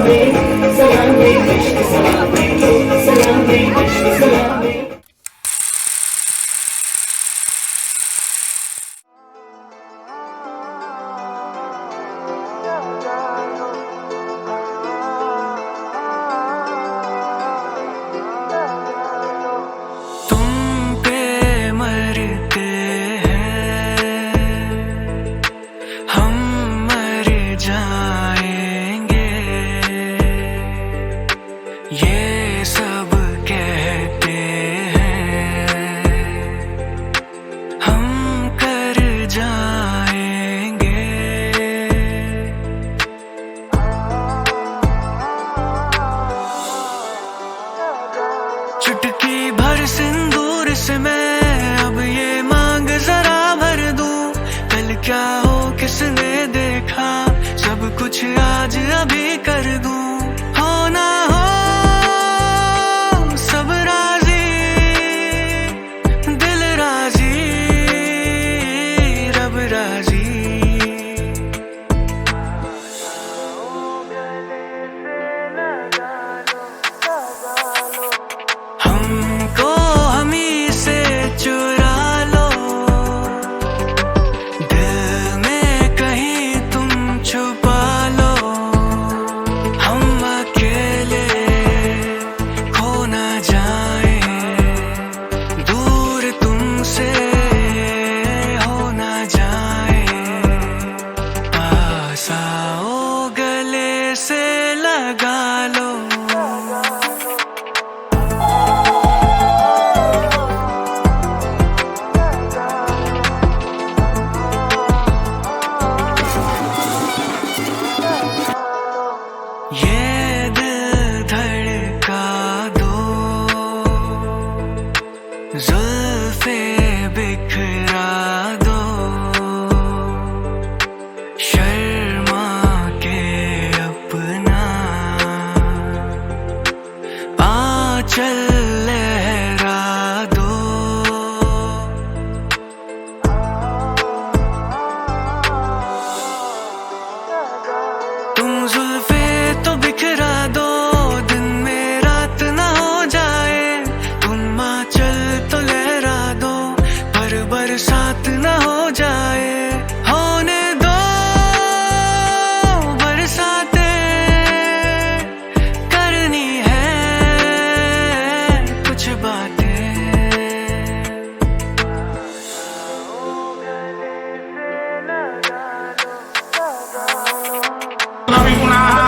salame, salame, Krishna salame, salame, Krishna salame. ये सब कहते हैं हम कर जाएंगे। चुटकी भर सिंदूर से मैं अब ये मांग जरा भर दूं। कल क्या हो किसने देखा, सब कुछ आज अभी कर दूं। हो ना हो सब राजी, दिल राजी, रब राजी। हमको हमी से चुरा लो, दिल में कहीं तुम छुपा लो। हम अकेले खो ना जाए, दूर तुमसे हो ना जाए। पास आओ गले से लगा लो। ये दिल धड़का दो, जुल्फे बिखरा दो। शर्मा के अपना आंचल लहरा दो। तुम जुल्फे तो बिखरा दो, दिन में रात ना हो जाए। तुम आंचल तो लहरा दो, पर बरसात ना हो जाए। होने दो बरसाते, करनी है कुछ बातें। Love you now.